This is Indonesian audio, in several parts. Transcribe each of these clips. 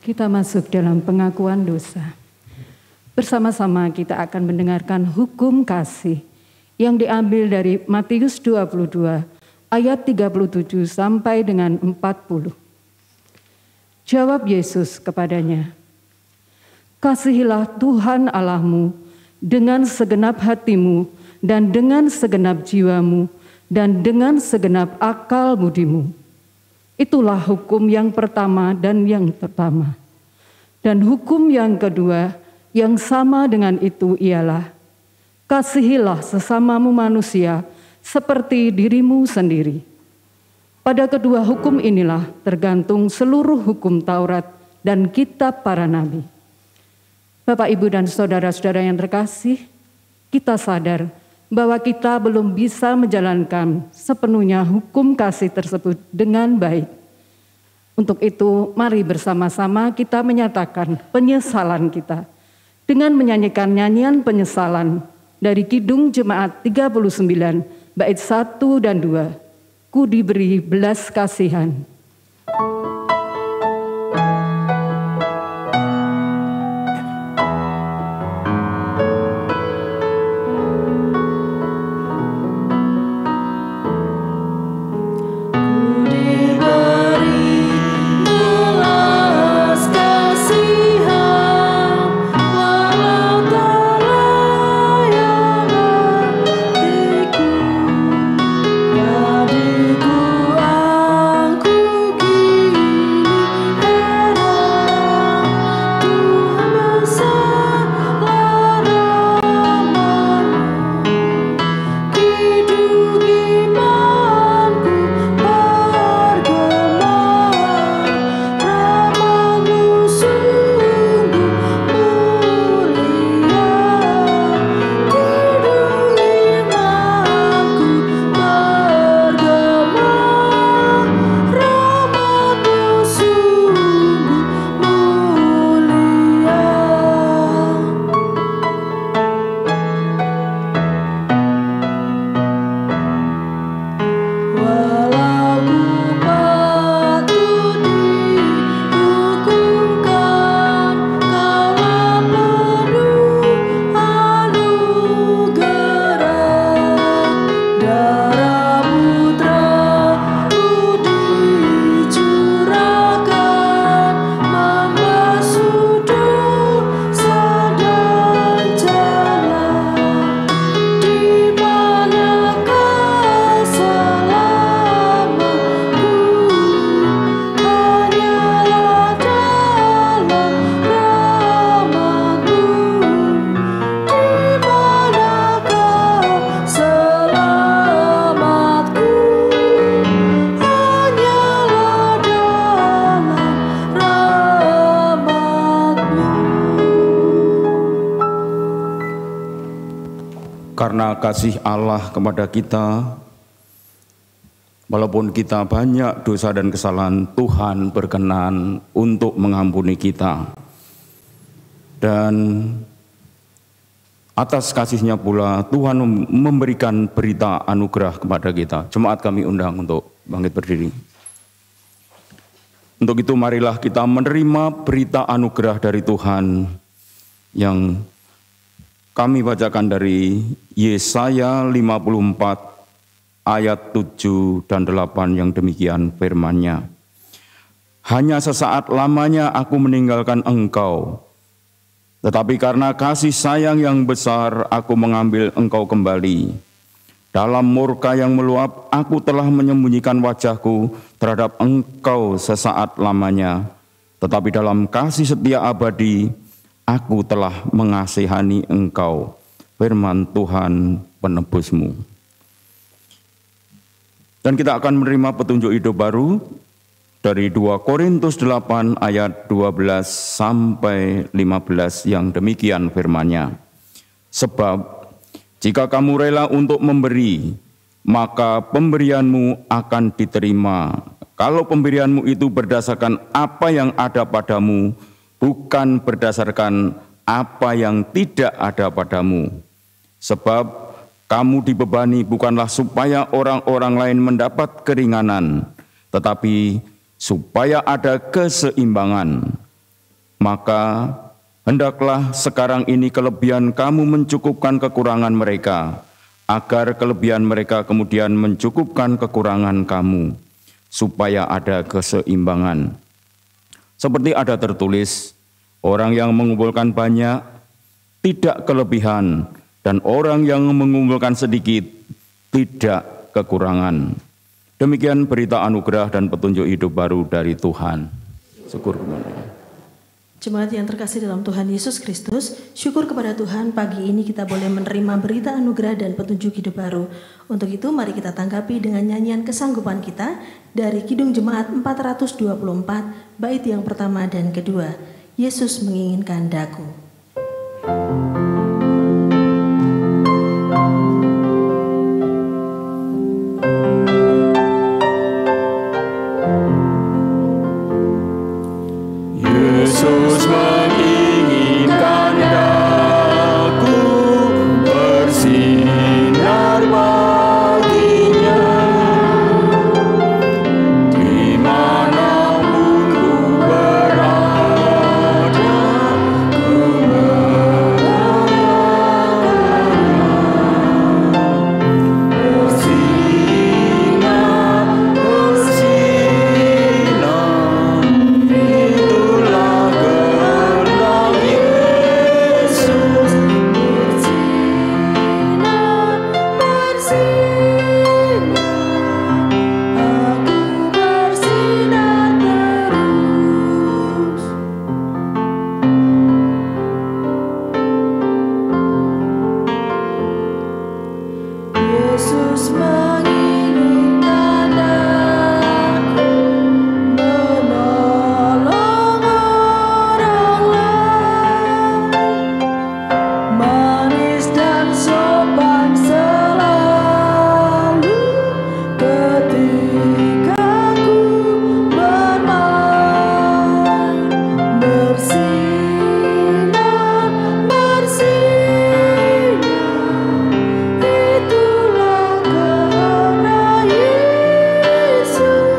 Kita masuk dalam pengakuan dosa. Bersama-sama kita akan mendengarkan hukum kasih yang diambil dari Matius 22 ayat 37 sampai dengan 40. Jawab Yesus kepadanya, "Kasihilah Tuhan Allahmu dengan segenap hatimu dan dengan segenap jiwamu dan dengan segenap akal budimu. Itulah hukum yang pertama dan yang pertama. Dan hukum yang kedua yang sama dengan itu ialah, kasihilah sesamamu manusia seperti dirimu sendiri. Pada kedua hukum inilah tergantung seluruh hukum Taurat dan kitab para nabi." Bapak, Ibu, dan saudara-saudara yang terkasih, kita sadar bahwa kita belum bisa menjalankan sepenuhnya hukum kasih tersebut dengan baik. Untuk itu, mari bersama-sama kita menyatakan penyesalan kita dengan menyanyikan nyanyian penyesalan dari Kidung Jemaat 39, bait 1 dan 2. Ku diberi belas kasihan. Karena kasih Allah kepada kita, walaupun kita banyak dosa dan kesalahan, Tuhan berkenan untuk mengampuni kita. Dan atas kasih-Nya pula Tuhan memberikan berita anugerah kepada kita. Jemaat kami undang untuk bangkit berdiri. Untuk itu marilah kita menerima berita anugerah dari Tuhan yang kami bacakan dari Yesaya 54 ayat 7 dan 8 yang demikian firman-Nya. "Hanya sesaat lamanya aku meninggalkan engkau, tetapi karena kasih sayang yang besar aku mengambil engkau kembali. Dalam murka yang meluap aku telah menyembunyikan wajahku terhadap engkau sesaat lamanya, tetapi dalam kasih setia abadi aku telah mengasihani engkau." Firman Tuhan penebusmu. Dan kita akan menerima petunjuk hidup baru dari 2 Korintus 8 ayat 12 sampai 15 yang demikian firman-Nya. "Sebab jika kamu rela untuk memberi, maka pemberianmu akan diterima. Kalau pemberianmu itu berdasarkan apa yang ada padamu, bukan berdasarkan apa yang tidak ada padamu. Sebab kamu dibebani bukanlah supaya orang-orang lain mendapat keringanan, tetapi supaya ada keseimbangan. Maka hendaklah sekarang ini kelebihan kamu mencukupkan kekurangan mereka, agar kelebihan mereka kemudian mencukupkan kekurangan kamu, supaya ada keseimbangan. Seperti ada tertulis, orang yang mengumpulkan banyak tidak kelebihan, dan orang yang mengumpulkan sedikit tidak kekurangan. Demikian berita anugerah dan petunjuk hidup baru dari Tuhan. Syukur kepada Allah. Jemaat yang terkasih dalam Tuhan Yesus Kristus, syukur kepada Tuhan pagi ini kita boleh menerima berita anugerah dan petunjuk hidup baru. Untuk itu mari kita tanggapi dengan nyanyian kesanggupan kita dari Kidung Jemaat 424, bait yang pertama dan kedua, Yesus menginginkan daku. Yesus menginginkan daku bersinar baginya, dimanapun ku berada, ku bersinar, bersinar, itulah kehendak Yesus. Bersinar, bersinar, aku bersinar terus. Yesus menginginkan aku menolong orang lain, manis dan sopan selalu ketika ku bermain. Bersinar, bersinar, itulah kehendak Yesus.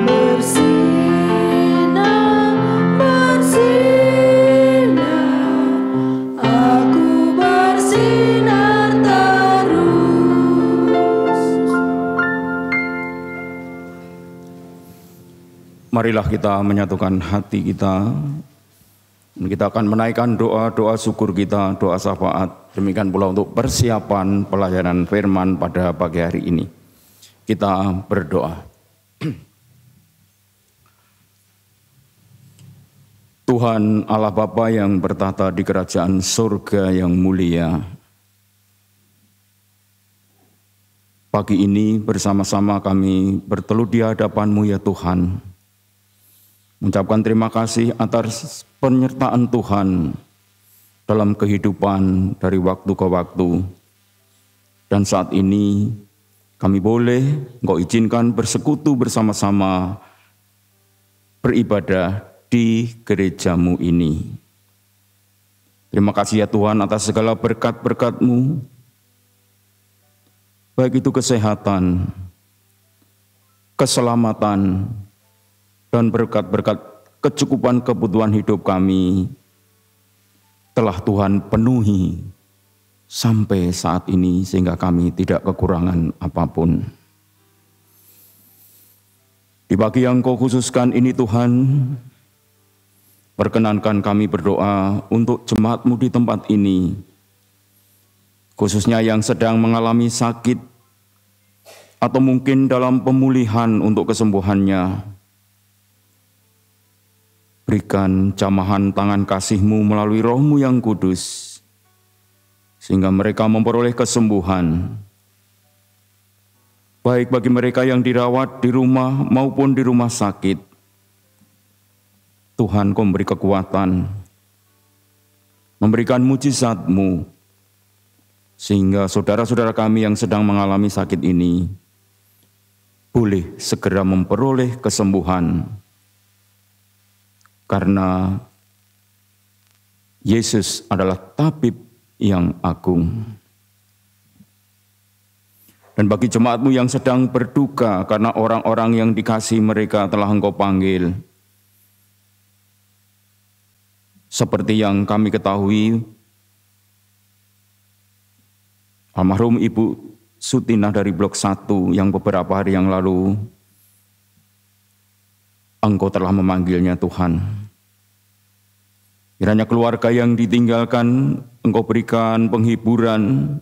Bersinar, bersinar, aku bersinar terus. Marilah kita menyatukan hati kita. Dan kita akan menaikkan doa-doa syukur kita, doa syafaat. Demikian pula untuk persiapan pelayanan firman pada pagi hari ini. Kita berdoa. Tuhan Allah Bapa yang bertahta di kerajaan surga yang mulia, pagi ini bersama-sama kami bertelut di hadapan-Mu ya Tuhan, mengucapkan terima kasih atas penyertaan Tuhan dalam kehidupan dari waktu ke waktu. Dan saat ini kami boleh Engkau izinkan bersekutu bersama-sama beribadah di gereja-Mu ini. Terima kasih ya Tuhan atas segala berkat-berkat-Mu, baik itu kesehatan, keselamatan, dan berkat-berkat kecukupan kebutuhan hidup kami telah Tuhan penuhi sampai saat ini sehingga kami tidak kekurangan apapun. Di pagi yang Kau khususkan ini Tuhan, perkenankan kami berdoa untuk jemaat-Mu di tempat ini, khususnya yang sedang mengalami sakit atau mungkin dalam pemulihan untuk kesembuhannya. Berikan jamahan tangan kasih-Mu melalui Roh-Mu yang kudus, sehingga mereka memperoleh kesembuhan, baik bagi mereka yang dirawat di rumah maupun di rumah sakit. Tuhan, Kau memberi kekuatan, memberikan mujizat-Mu, sehingga saudara-saudara kami yang sedang mengalami sakit ini boleh segera memperoleh kesembuhan, karena Yesus adalah tabib yang agung. Dan bagi jemaat-Mu yang sedang berduka karena orang-orang yang dikasihi mereka telah Engkau panggil, Seperti yang kami ketahui, almarhum Ibu Sutina dari Blok 1 yang beberapa hari yang lalu Engkau telah memanggilnya Tuhan. Kiranya keluarga yang ditinggalkan Engkau berikan penghiburan,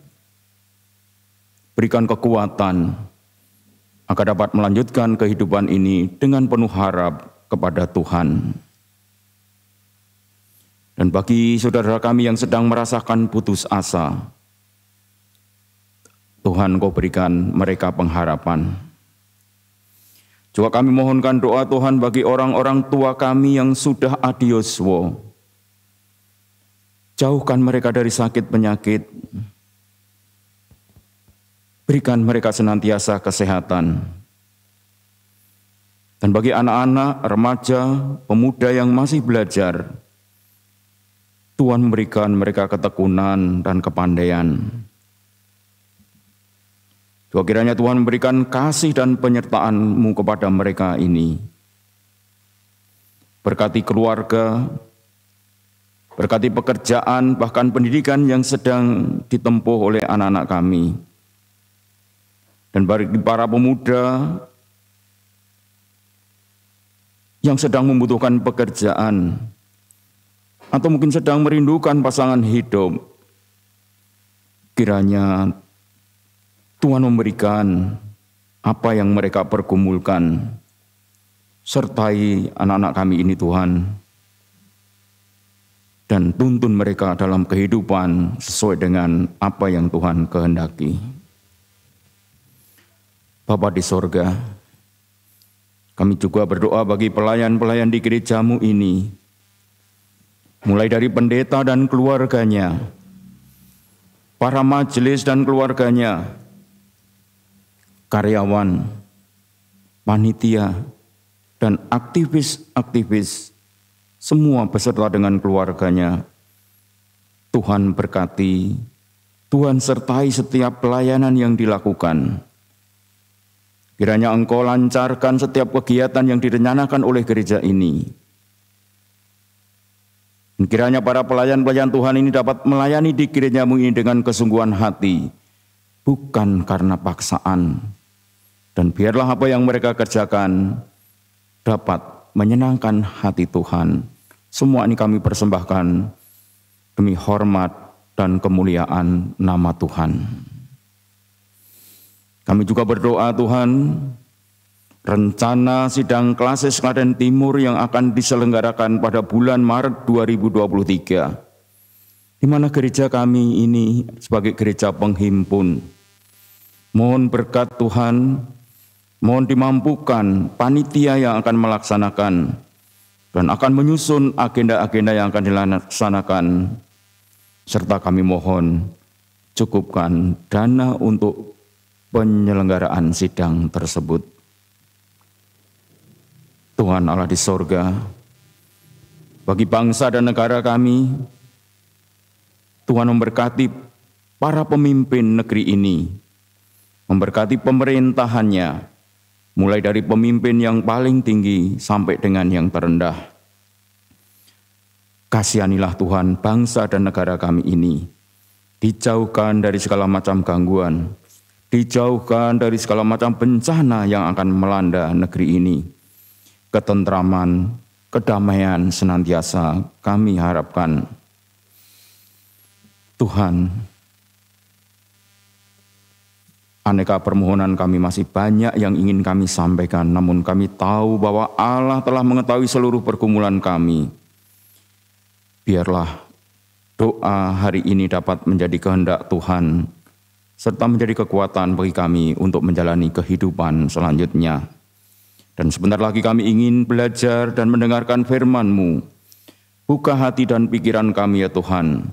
berikan kekuatan agar dapat melanjutkan kehidupan ini dengan penuh harap kepada Tuhan. Dan bagi saudara kami yang sedang merasakan putus asa, Tuhan Kau berikan mereka pengharapan. Juga kami mohonkan doa Tuhan bagi orang-orang tua kami yang sudah adioswo. Jauhkan mereka dari sakit penyakit. Berikan mereka senantiasa kesehatan. Dan bagi anak-anak, remaja, pemuda yang masih belajar, Tuhan memberikan mereka ketekunan dan kepandaian. Juga kiranya Tuhan memberikan kasih dan penyertaan-Mu kepada mereka ini. Berkati keluarga, berkati pekerjaan, bahkan pendidikan yang sedang ditempuh oleh anak-anak kami. Dan bagi para pemuda yang sedang membutuhkan pekerjaan, atau mungkin sedang merindukan pasangan hidup, kiranya Tuhan memberikan apa yang mereka pergumulkan. Sertai anak-anak kami ini Tuhan, dan tuntun mereka dalam kehidupan sesuai dengan apa yang Tuhan kehendaki. Bapa di sorga, kami juga berdoa bagi pelayan-pelayan di gereja-Mu ini, mulai dari pendeta dan keluarganya, para majelis dan keluarganya, karyawan, panitia, dan aktivis-aktivis, semua beserta dengan keluarganya. Tuhan berkati, Tuhan sertai setiap pelayanan yang dilakukan. Kiranya Engkau lancarkan setiap kegiatan yang direncanakan oleh gereja ini. Dan kiranya para pelayan-pelayan Tuhan ini dapat melayani di gereja-Mu ini dengan kesungguhan hati, bukan karena paksaan. Dan biarlah apa yang mereka kerjakan dapat menyenangkan hati Tuhan. Semua ini kami persembahkan demi hormat dan kemuliaan nama Tuhan. Kami juga berdoa Tuhan, rencana sidang Klasis Klaten Timur yang akan diselenggarakan pada bulan Maret 2023, di mana gereja kami ini sebagai gereja penghimpun. Mohon berkat Tuhan, mohon dimampukan panitia yang akan melaksanakan dan akan menyusun agenda-agenda yang akan dilaksanakan, serta kami mohon cukupkan dana untuk penyelenggaraan sidang tersebut. Tuhan Allah di sorga, bagi bangsa dan negara kami, Tuhan memberkati para pemimpin negeri ini, memberkati pemerintahannya, mulai dari pemimpin yang paling tinggi sampai dengan yang terendah. Kasihanilah Tuhan bangsa dan negara kami ini, dijauhkan dari segala macam gangguan, dijauhkan dari segala macam bencana yang akan melanda negeri ini. Ketentraman, kedamaian senantiasa kami harapkan. Tuhan, aneka permohonan kami masih banyak yang ingin kami sampaikan, namun kami tahu bahwa Allah telah mengetahui seluruh pergumulan kami. Biarlah doa hari ini dapat menjadi kehendak Tuhan, serta menjadi kekuatan bagi kami untuk menjalani kehidupan selanjutnya. Dan sebentar lagi kami ingin belajar dan mendengarkan firman-Mu. Buka hati dan pikiran kami ya Tuhan.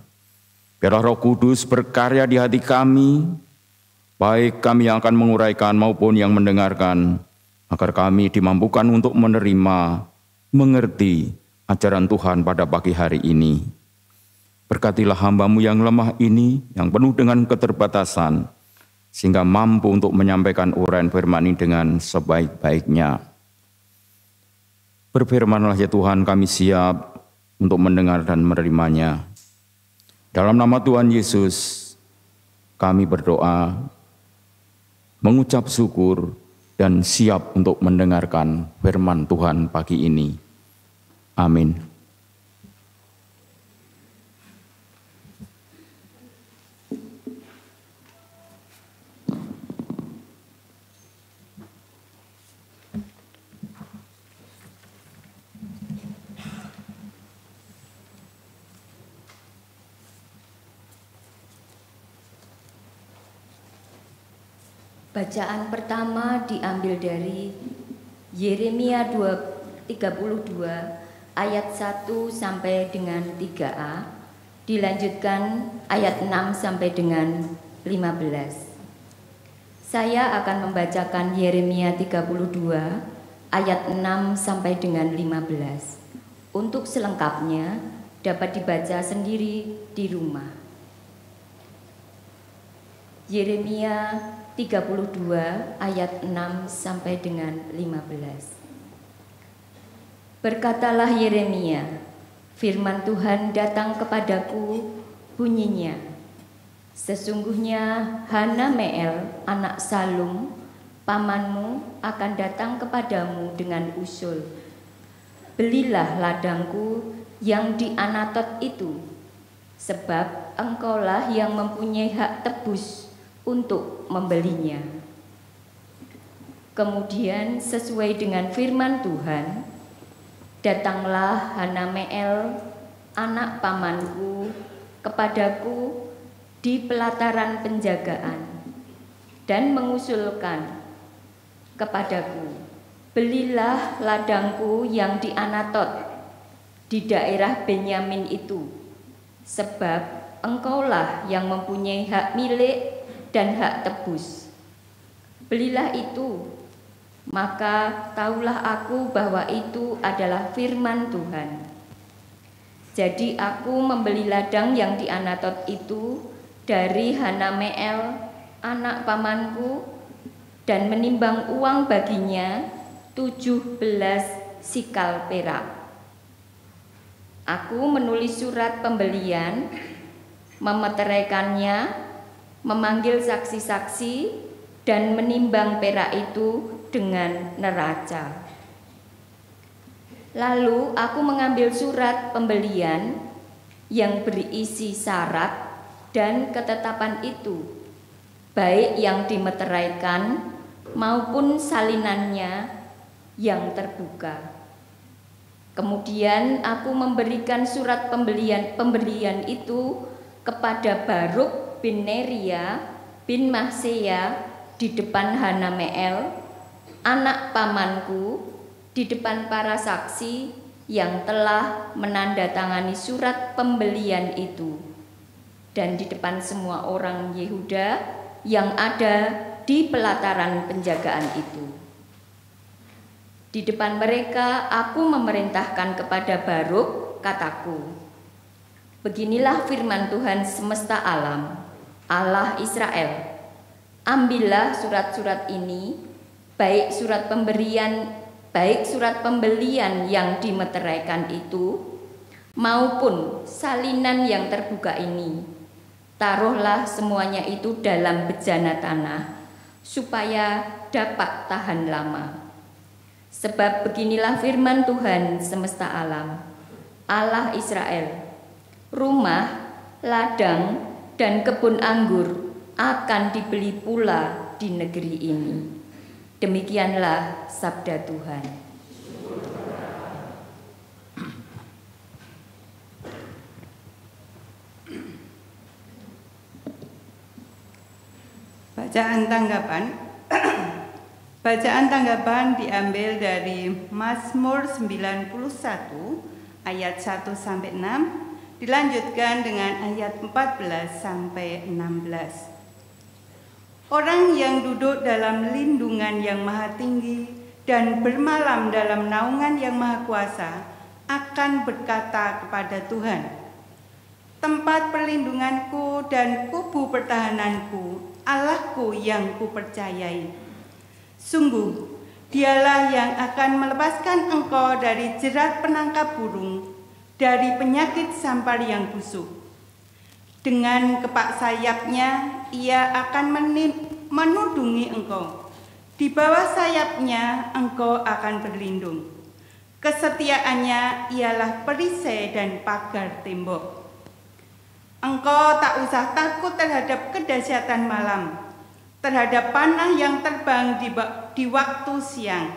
Biarlah Roh Kudus berkarya di hati kami, baik kami yang akan menguraikan maupun yang mendengarkan, agar kami dimampukan untuk menerima, mengerti ajaran Tuhan pada pagi hari ini. Berkatilah hamba-Mu yang lemah ini, yang penuh dengan keterbatasan, sehingga mampu untuk menyampaikan uraian firman ini dengan sebaik-baiknya. Berfirmanlah ya Tuhan, kami siap untuk mendengar dan menerimanya. Dalam nama Tuhan Yesus, kami berdoa, mengucap syukur, dan siap untuk mendengarkan firman Tuhan pagi ini. Amin. Bacaan pertama diambil dari Yeremia 32 ayat 1 sampai dengan 3a, dilanjutkan ayat 6 sampai dengan 15. Saya akan membacakan Yeremia 32 ayat 6 sampai dengan 15. Untuk selengkapnya dapat dibaca sendiri di rumah. Yeremia 32 ayat 6 sampai dengan 15. Berkatalah Yeremia, firman Tuhan datang kepadaku, bunyinya, sesungguhnya Hanameel anak Salum, pamanmu akan datang kepadamu dengan usul, belilah ladangku yang di Anatot itu, sebab engkaulah yang mempunyai hak tebus untuk membelinya. Kemudian sesuai dengan firman Tuhan, datanglah Hanameel anak pamanku kepadaku di pelataran penjagaan dan mengusulkan kepadaku, belilah ladangku yang di Anatot di daerah Benyamin itu, sebab engkaulah yang mempunyai hak milik dan hak tebus. Belilah itu, maka tahulah aku bahwa itu adalah firman Tuhan. Jadi aku membeli ladang yang di Anatot itu dari Hanameel anak pamanku dan menimbang uang baginya 17 sikal perak. Aku menulis surat pembelian, memeteraikannya, memanggil saksi-saksi, dan menimbang perak itu dengan neraca. Lalu aku mengambil surat pembelian yang berisi syarat dan ketetapan itu, baik yang dimeteraikan maupun salinannya yang terbuka. Kemudian aku memberikan surat pembelian itu kepada Baruk bin Neria bin Mahseya di depan Hanameel anak pamanku, di depan para saksi yang telah menandatangani surat pembelian itu, dan di depan semua orang Yehuda yang ada di pelataran penjagaan itu. Di depan mereka aku memerintahkan kepada Baruk, kataku, beginilah firman Tuhan semesta alam, Allah Israel, ambillah surat-surat ini, baik surat pembelian yang dimeteraikan itu, maupun salinan yang terbuka ini. Taruhlah semuanya itu dalam bejana tanah, supaya dapat tahan lama. Sebab beginilah firman Tuhan semesta alam, Allah Israel, rumah, ladang, dan kebun anggur akan dibeli pula di negeri ini. Demikianlah sabda Tuhan. Bacaan tanggapan. Bacaan tanggapan diambil dari Mazmur 91 ayat 1 sampai 6. Dilanjutkan dengan ayat 14 sampai 16. Orang yang duduk dalam lindungan yang maha tinggi dan bermalam dalam naungan yang maha kuasa akan berkata kepada Tuhan, tempat perlindunganku dan kubu pertahananku, Allahku yang kupercayai. Sungguh, dialah yang akan melepaskan engkau dari jerat penangkap burung, dari penyakit sampar yang busuk. Dengan kepak sayapnya ia akan menudungi engkau. Di bawah sayapnya engkau akan berlindung. Kesetiaannya ialah perisai dan pagar tembok. Engkau tak usah takut terhadap kedahsyatan malam, terhadap panah yang terbang di waktu siang,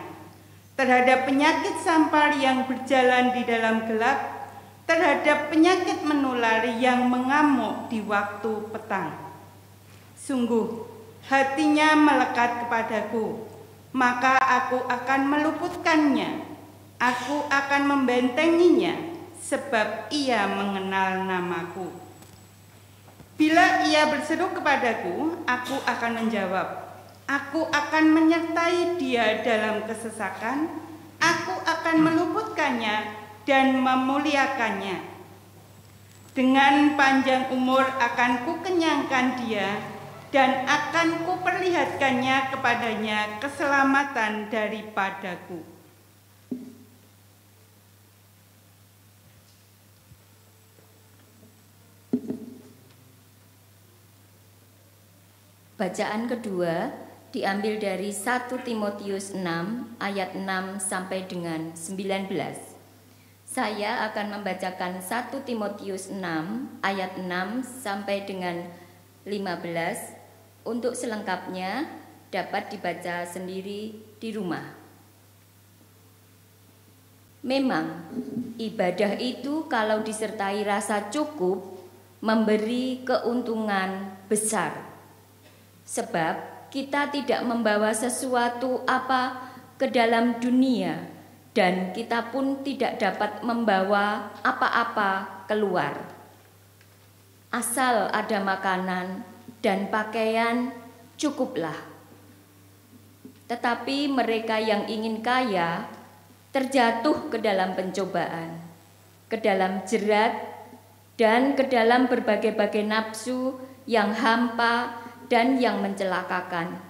terhadap penyakit sampar yang berjalan di dalam gelap, terhadap penyakit menular yang mengamuk di waktu petang. Sungguh, hatinya melekat kepadaku, maka aku akan meluputkannya. Aku akan membentenginya, sebab ia mengenal namaku. Bila ia berseru kepadaku, aku akan menjawab. Aku akan menyertai dia dalam kesesakan. Aku akan meluputkannya dan memuliakannya. Dengan panjang umur akan kukenyangkan dia, dan akan kuperlihatkannya kepadanya keselamatan daripadaku. Bacaan kedua diambil dari 1 Timotius 6 ayat 6 sampai dengan 19. Saya akan membacakan 1 Timotius 6 ayat 6 sampai dengan 15. Untuk selengkapnya dapat dibaca sendiri di rumah. Memang ibadah itu kalau disertai rasa cukup memberi keuntungan besar. Sebab kita tidak membawa sesuatu apa ke dalam dunia, dan kita pun tidak dapat membawa apa-apa keluar. Asal ada makanan dan pakaian, cukuplah. Tetapi mereka yang ingin kaya terjatuh ke dalam pencobaan, ke dalam jerat, dan ke dalam berbagai-bagai nafsu yang hampa dan yang mencelakakan,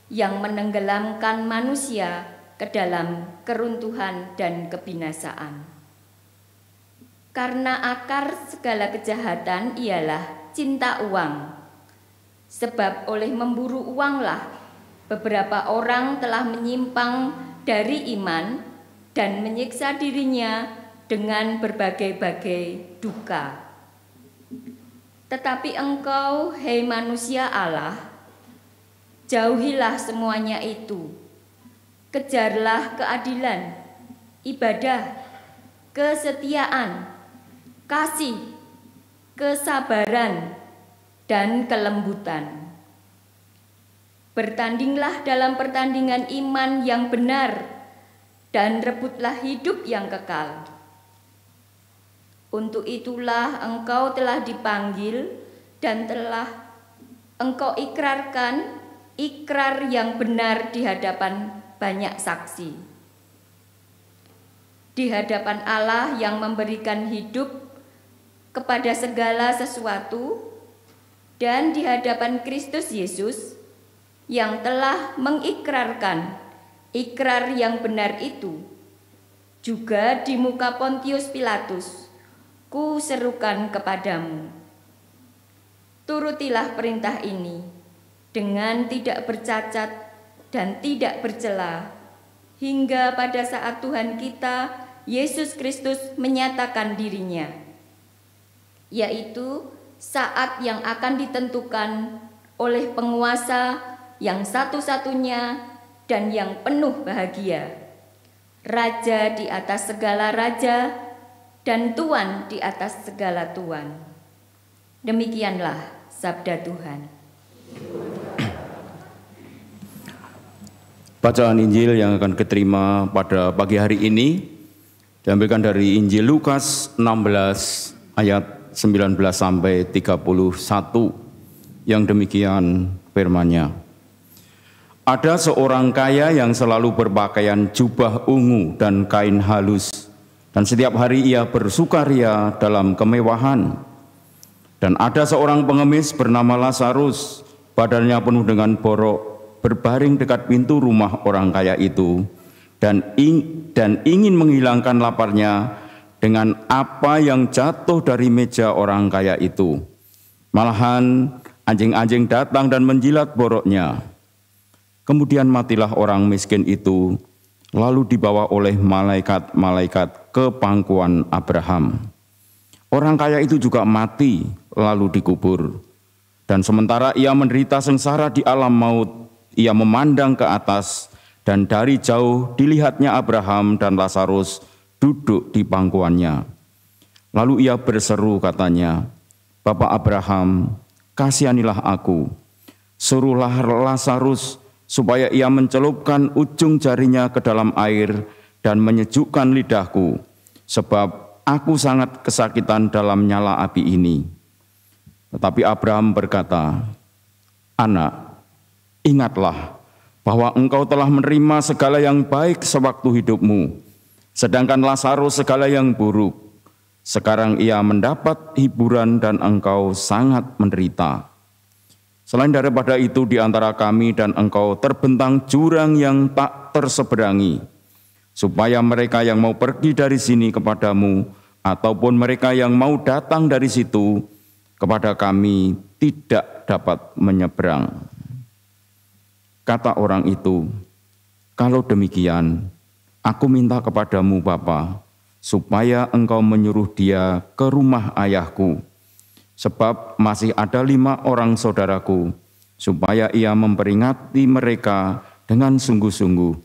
yang menenggelamkan manusia ke dalam keruntuhan dan kebinasaan. Karena akar segala kejahatan ialah cinta uang. Sebab oleh memburu uanglah beberapa orang telah menyimpang dari iman dan menyiksa dirinya dengan berbagai-bagai duka. Tetapi engkau, hei manusia Allah, jauhilah semuanya itu. Kejarlah keadilan, ibadah, kesetiaan, kasih, kesabaran, dan kelembutan. Bertandinglah dalam pertandingan iman yang benar, dan rebutlah hidup yang kekal. Untuk itulah engkau telah dipanggil dan telah engkau ikrarkan ikrar yang benar di hadapan banyak saksi. Di hadapan Allah yang memberikan hidup kepada segala sesuatu, dan di hadapan Kristus Yesus yang telah mengikrarkan ikrar yang benar itu, juga di muka Pontius Pilatus, ku serukan kepadamu. Turutilah perintah ini dengan tidak bercacat dan tidak bercela, hingga pada saat Tuhan kita Yesus Kristus menyatakan dirinya, yaitu saat yang akan ditentukan oleh penguasa yang satu-satunya dan yang penuh bahagia, Raja di atas segala raja dan Tuan di atas segala tuan. Demikianlah sabda Tuhan. Bacaan Injil yang akan diterima pada pagi hari ini diambilkan dari Injil Lukas 16 ayat 19 sampai 31 yang demikian firman-Nya. Ada seorang kaya yang selalu berpakaian jubah ungu dan kain halus, dan setiap hari ia bersukaria dalam kemewahan. Dan ada seorang pengemis bernama Lazarus, badannya penuh dengan borok, berbaring dekat pintu rumah orang kaya itu, dan ingin menghilangkan laparnya, dengan apa yang jatuh dari meja orang kaya itu. Malahan anjing-anjing datang dan menjilat boroknya. Kemudian matilah orang miskin itu, lalu dibawa oleh malaikat-malaikat ke pangkuan Abraham. Orang kaya itu juga mati, lalu dikubur. Dan sementara ia menderita sengsara di alam maut, ia memandang ke atas, dan dari jauh dilihatnya Abraham dan Lazarus duduk di pangkuannya. Lalu ia berseru katanya, "Bapa Abraham, kasihanilah aku. Suruhlah Lazarus supaya ia mencelupkan ujung jarinya ke dalam air dan menyejukkan lidahku, sebab aku sangat kesakitan dalam nyala api ini." Tetapi Abraham berkata, "Anak, ingatlah bahwa engkau telah menerima segala yang baik sewaktu hidupmu, sedangkan Lazarus segala yang buruk. Sekarang ia mendapat hiburan dan engkau sangat menderita. Selain daripada itu di antara kami dan engkau terbentang jurang yang tak terseberangi, supaya mereka yang mau pergi dari sini kepadamu ataupun mereka yang mau datang dari situ kepada kami tidak dapat menyeberang." Kata orang itu, "Kalau demikian, aku minta kepadamu Bapa, supaya engkau menyuruh dia ke rumah ayahku, sebab masih ada 5 orang saudaraku, supaya ia memperingati mereka dengan sungguh-sungguh,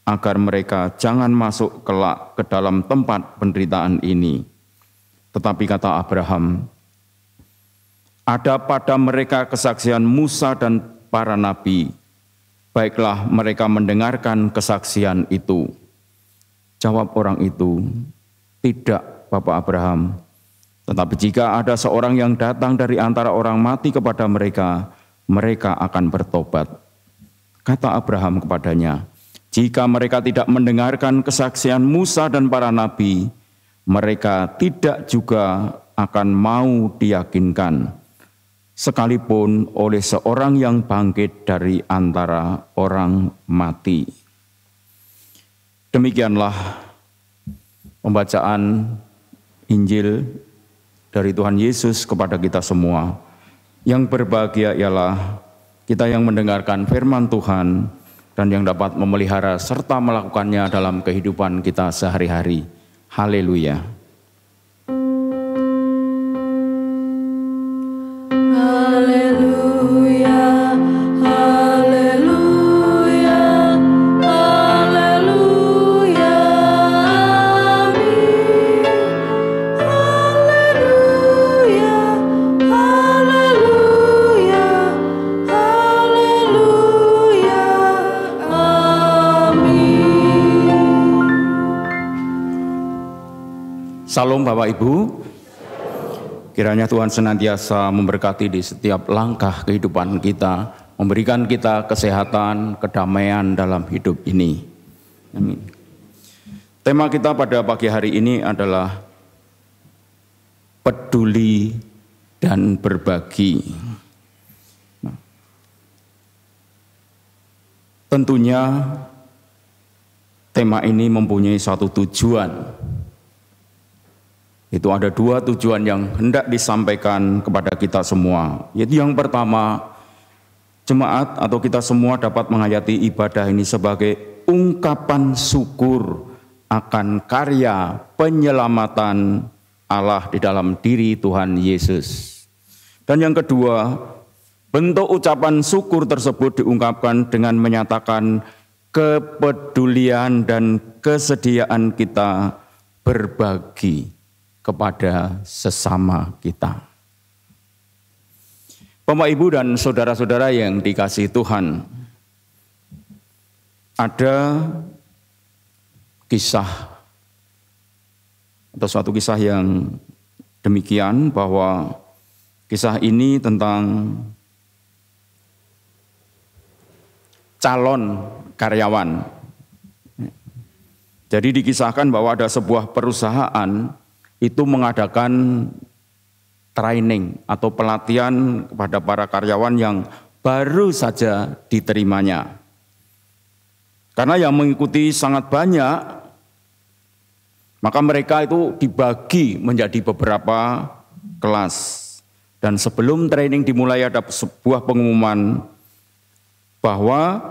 agar mereka jangan masuk kelak ke dalam tempat penderitaan ini." Tetapi kata Abraham, "Ada pada mereka kesaksian Musa dan para nabi, baiklah mereka mendengarkan kesaksian itu." Jawab orang itu, "Tidak, Bapak Abraham. Tetapi jika ada seorang yang datang dari antara orang mati kepada mereka, mereka akan bertobat." Kata Abraham kepadanya, "Jika mereka tidak mendengarkan kesaksian Musa dan para nabi, mereka tidak juga akan mau diyakinkan, sekalipun oleh seorang yang bangkit dari antara orang mati." Demikianlah pembacaan Injil dari Tuhan Yesus kepada kita semua. Yang berbahagia ialah kita yang mendengarkan firman Tuhan dan yang dapat memelihara serta melakukannya dalam kehidupan kita sehari-hari. Haleluya. Salam Bapak Ibu, kiranya Tuhan senantiasa memberkati di setiap langkah kehidupan kita, memberikan kita kesehatan, kedamaian dalam hidup ini. Amin. Tema kita pada pagi hari ini adalah peduli dan berbagi. Tentunya tema ini mempunyai satu tujuan. Itu ada 2 tujuan yang hendak disampaikan kepada kita semua. Yaitu yang pertama, jemaat atau kita semua dapat menghayati ibadah ini sebagai ungkapan syukur akan karya penyelamatan Allah di dalam diri Tuhan Yesus. Dan yang kedua, bentuk ucapan syukur tersebut diungkapkan dengan menyatakan kepedulian dan kesediaan kita berbagi kepada sesama kita. Bapak, Ibu, dan saudara-saudara yang dikasihi Tuhan, ada kisah atau suatu kisah yang demikian, bahwa kisah ini tentang calon karyawan. Jadi dikisahkan bahwa ada sebuah perusahaan itu mengadakan training atau pelatihan kepada para karyawan yang baru saja diterimanya. Karena yang mengikuti sangat banyak, Maka mereka itu dibagi menjadi beberapa kelas. Dan sebelum training dimulai ada sebuah pengumuman bahwa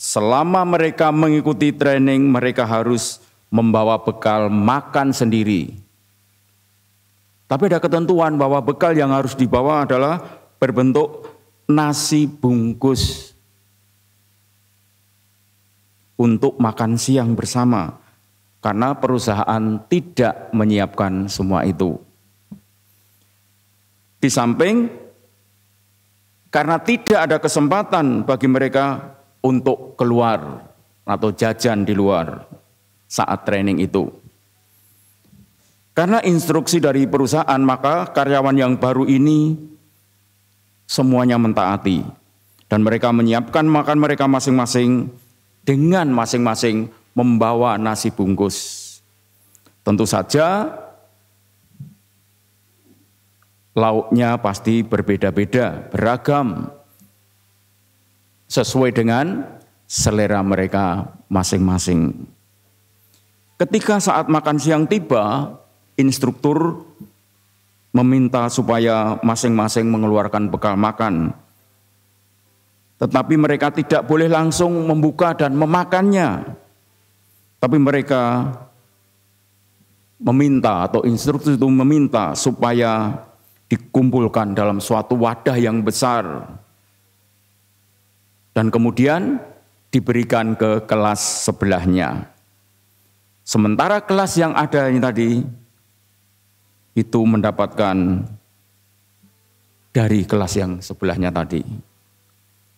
selama mereka mengikuti training mereka harus membawa bekal makan sendiri. Tapi ada ketentuan bahwa bekal yang harus dibawa adalah berbentuk nasi bungkus untuk makan siang bersama. Karena perusahaan tidak menyiapkan semua itu. Di samping, karena tidak ada kesempatan bagi mereka untuk keluar atau jajan di luar saat training itu. Karena instruksi dari perusahaan, maka karyawan yang baru ini semuanya mentaati. Dan mereka menyiapkan makan mereka masing-masing dengan masing-masing membawa nasi bungkus. Tentu saja lauknya pasti berbeda-beda, beragam, sesuai dengan selera mereka masing-masing. Ketika saat makan siang tiba, instruktur meminta supaya masing-masing mengeluarkan bekal makan. Tetapi mereka tidak boleh langsung membuka dan memakannya. Tapi mereka meminta atau instruktur itu meminta supaya dikumpulkan dalam suatu wadah yang besar dan kemudian diberikan ke kelas sebelahnya. Sementara kelas yang ada ini tadi itu mendapatkan dari kelas yang sebelahnya tadi.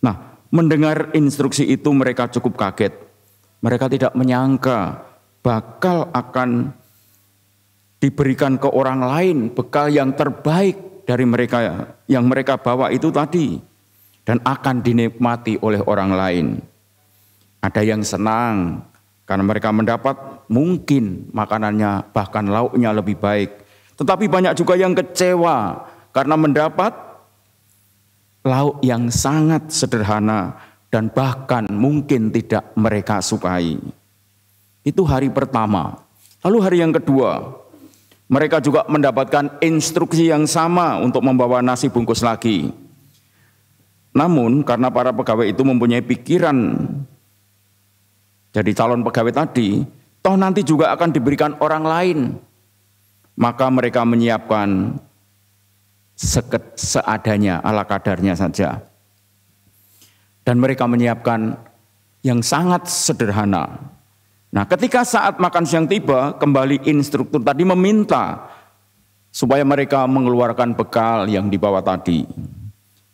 Nah, mendengar instruksi itu mereka cukup kaget. Mereka tidak menyangka bakal akan diberikan ke orang lain bekal yang terbaik dari mereka yang mereka bawa itu tadi dan akan dinikmati oleh orang lain. Ada yang senang karena mereka mendapat mungkin makanannya bahkan lauknya lebih baik. Tetapi banyak juga yang kecewa karena mendapat lauk yang sangat sederhana dan bahkan mungkin tidak mereka sukai. Itu hari pertama. Lalu hari yang kedua, mereka juga mendapatkan instruksi yang sama untuk membawa nasi bungkus lagi. Namun karena para pegawai itu mempunyai pikiran, jadi calon pegawai tadi, toh nanti juga akan diberikan orang lain. Maka mereka menyiapkan seadanya, ala kadarnya saja. Dan mereka menyiapkan yang sangat sederhana. Nah, ketika saat makan siang tiba, kembali instruktur tadi meminta supaya mereka mengeluarkan bekal yang dibawa tadi.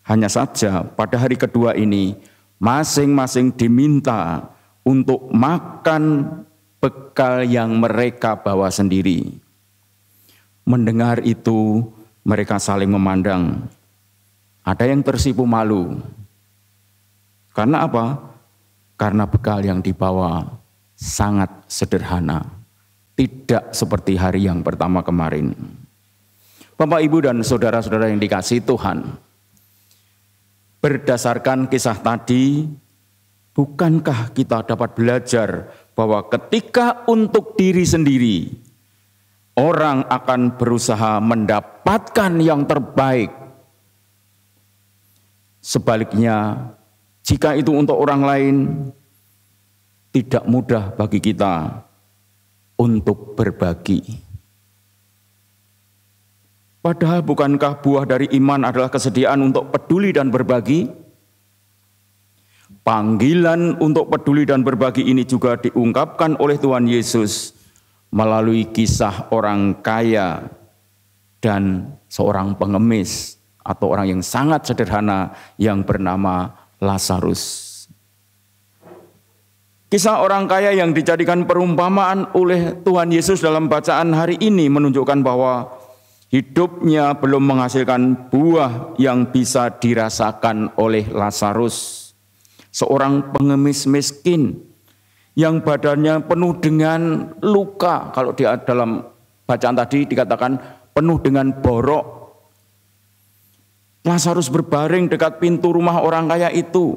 Hanya saja pada hari kedua ini, masing-masing diminta untuk makan bekal yang mereka bawa sendiri. Mendengar itu, mereka saling memandang. Ada yang tersipu malu. Karena apa? Karena bekal yang dibawa sangat sederhana. Tidak seperti hari yang pertama kemarin. Bapak, Ibu, dan saudara-saudara yang dikasihi Tuhan. Berdasarkan kisah tadi, bukankah kita dapat belajar bahwa ketika untuk diri sendiri, orang akan berusaha mendapatkan yang terbaik. Sebaliknya, jika itu untuk orang lain, tidak mudah bagi kita untuk berbagi. Padahal bukankah buah dari iman adalah kesediaan untuk peduli dan berbagi? Panggilan untuk peduli dan berbagi ini juga diungkapkan oleh Tuhan Yesus melalui kisah orang kaya dan seorang pengemis atau orang yang sangat sederhana yang bernama Lazarus. Kisah orang kaya yang dijadikan perumpamaan oleh Tuhan Yesus dalam bacaan hari ini menunjukkan bahwa hidupnya belum menghasilkan buah yang bisa dirasakan oleh Lazarus, seorang pengemis miskin yang badannya penuh dengan luka. Kalau di dalam bacaan tadi dikatakan penuh dengan borok. Lazarus berbaring dekat pintu rumah orang kaya itu.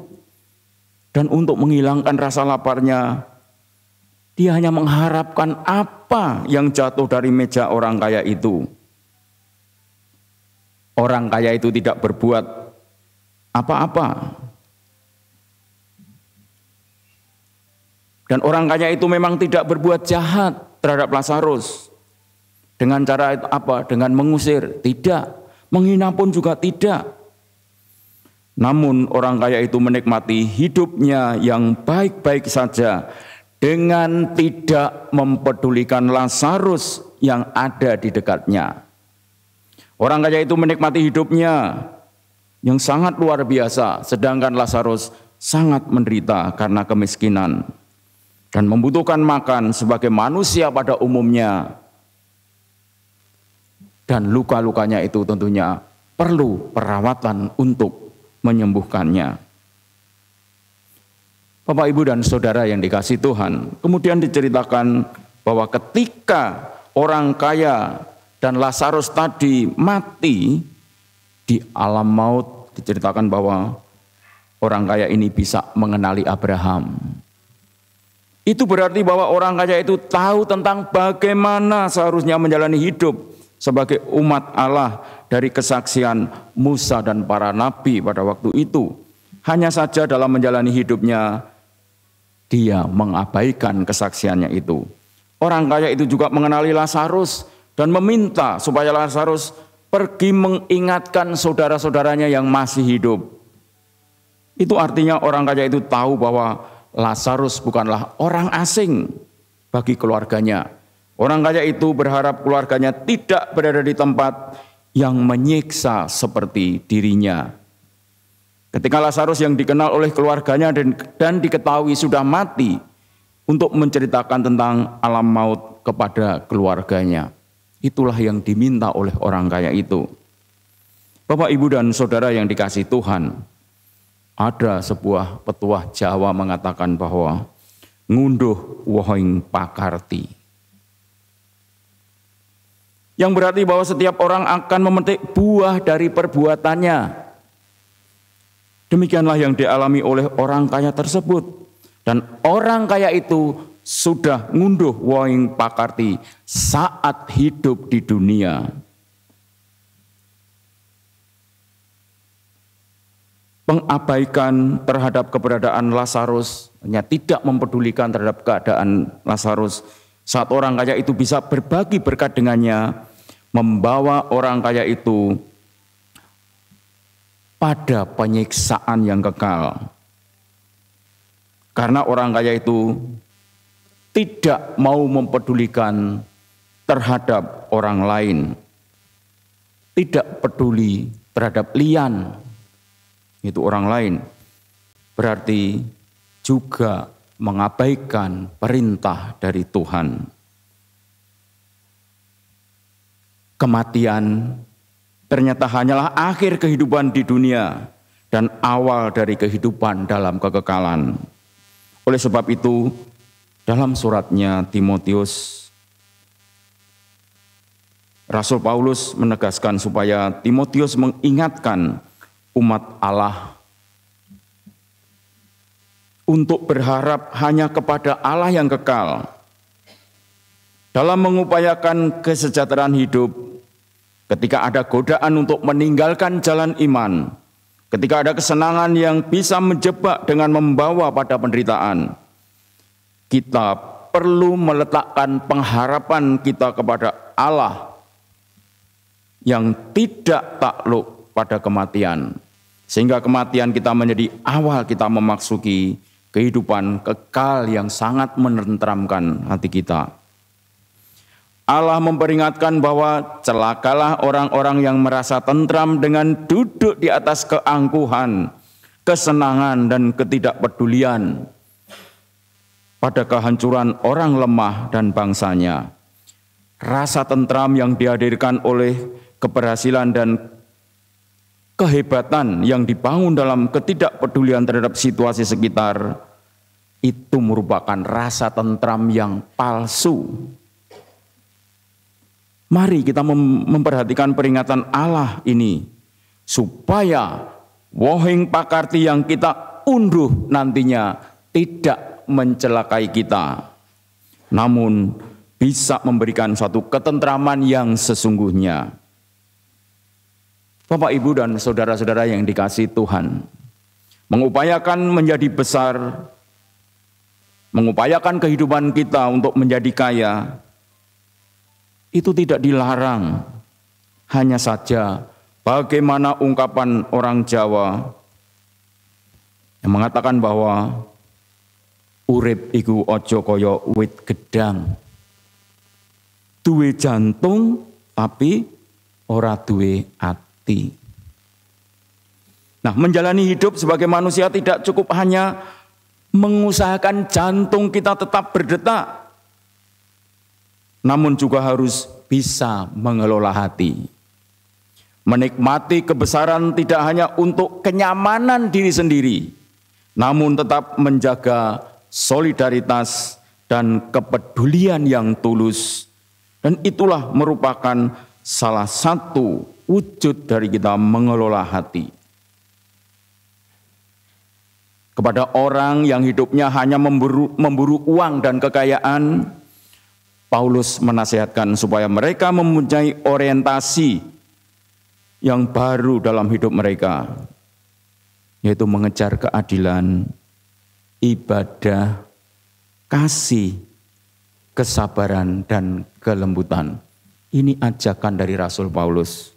Dan untuk menghilangkan rasa laparnya, Dia hanya mengharapkan apa yang jatuh dari meja orang kaya itu. Orang kaya itu tidak berbuat apa-apa. Dan orang kaya itu memang tidak berbuat jahat terhadap Lazarus. Dengan cara apa? Dengan mengusir? Tidak. Menghina pun juga tidak. Namun orang kaya itu menikmati hidupnya yang baik-baik saja dengan tidak mempedulikan Lazarus yang ada di dekatnya. Orang kaya itu menikmati hidupnya yang sangat luar biasa, sedangkan Lazarus sangat menderita karena kemiskinan dan membutuhkan makan sebagai manusia pada umumnya. Dan luka-lukanya itu tentunya perlu perawatan untuk menyembuhkannya. Bapak, Ibu, dan Saudara yang dikasihi Tuhan, kemudian diceritakan bahwa ketika orang kaya dan Lazarus tadi mati di alam maut, diceritakan bahwa orang kaya ini bisa mengenali Abraham. Itu berarti bahwa orang kaya itu tahu tentang bagaimana seharusnya menjalani hidup sebagai umat Allah dari kesaksian Musa dan para nabi pada waktu itu. Hanya saja dalam menjalani hidupnya, dia mengabaikan kesaksiannya itu. Orang kaya itu juga mengenali Lazarus dan meminta supaya Lazarus pergi mengingatkan saudara-saudaranya yang masih hidup. Itu artinya orang kaya itu tahu bahwa Lazarus bukanlah orang asing bagi keluarganya. Orang kaya itu berharap keluarganya tidak berada di tempat yang menyiksa seperti dirinya. Ketika Lazarus yang dikenal oleh keluarganya dan diketahui sudah mati, untuk menceritakan tentang alam maut kepada keluarganya. Itulah yang diminta oleh orang kaya itu. Bapak, Ibu, dan Saudara yang dikasihi Tuhan, ada sebuah petuah Jawa mengatakan bahwa ngunduh wohing pakarti. Yang berarti bahwa setiap orang akan memetik buah dari perbuatannya. Demikianlah yang dialami oleh orang kaya tersebut. Dan orang kaya itu sudah ngunduh wohing pakarti saat hidup di dunia. Pengabaikan terhadap keberadaan Lazarus, hanya tidak mempedulikan terhadap keadaan Lazarus. Saat orang kaya itu bisa berbagi berkat dengannya, membawa orang kaya itu pada penyiksaan yang kekal. Karena orang kaya itu tidak mau mempedulikan terhadap orang lain, tidak peduli terhadap lian, itu orang lain, berarti juga mengabaikan perintah dari Tuhan. Kematian ternyata hanyalah akhir kehidupan di dunia dan awal dari kehidupan dalam kekekalan. Oleh sebab itu, dalam suratnya Timotius, Rasul Paulus menegaskan supaya Timotius mengingatkan umat Allah untuk berharap hanya kepada Allah yang kekal. Dalam mengupayakan kesejahteraan hidup, ketika ada godaan untuk meninggalkan jalan iman, ketika ada kesenangan yang bisa menjebak dengan membawa pada penderitaan, kita perlu meletakkan pengharapan kita kepada Allah yang tidak takluk pada kematian. Sehingga kematian kita menjadi awal kita memasuki kehidupan kekal yang sangat menenteramkan hati kita. Allah memperingatkan bahwa celakalah orang-orang yang merasa tentram dengan duduk di atas keangkuhan, kesenangan, dan ketidakpedulian pada kehancuran orang lemah dan bangsanya. Rasa tentram yang dihadirkan oleh keberhasilan dan kehebatan yang dibangun dalam ketidakpedulian terhadap situasi sekitar, itu merupakan rasa tentram yang palsu. Mari kita memperhatikan peringatan Allah ini, supaya wohing pakarti yang kita unduh nantinya tidak mencelakai kita. namun bisa memberikan suatu ketentraman yang sesungguhnya. Bapak, Ibu, dan saudara-saudara yang dikasihi Tuhan, mengupayakan menjadi besar, mengupayakan kehidupan kita untuk menjadi kaya, itu tidak dilarang. Hanya saja bagaimana ungkapan orang Jawa yang mengatakan bahwa urip iku ojo koyo wit gedang, duwe jantung tapi ora duwe ati. Nah, menjalani hidup sebagai manusia tidak cukup hanya mengusahakan jantung kita tetap berdetak, namun juga harus bisa mengelola hati. Menikmati kebesaran tidak hanya untuk kenyamanan diri sendiri, namun tetap menjaga solidaritas dan kepedulian yang tulus. Dan itulah merupakan salah satu wujud dari kita mengelola hati. Kepada orang yang hidupnya hanya memburu uang dan kekayaan, Paulus menasihatkan supaya mereka mempunyai orientasi yang baru dalam hidup mereka, yaitu mengejar keadilan, ibadah, kasih, kesabaran, dan kelembutan. Ini ajakan dari Rasul Paulus.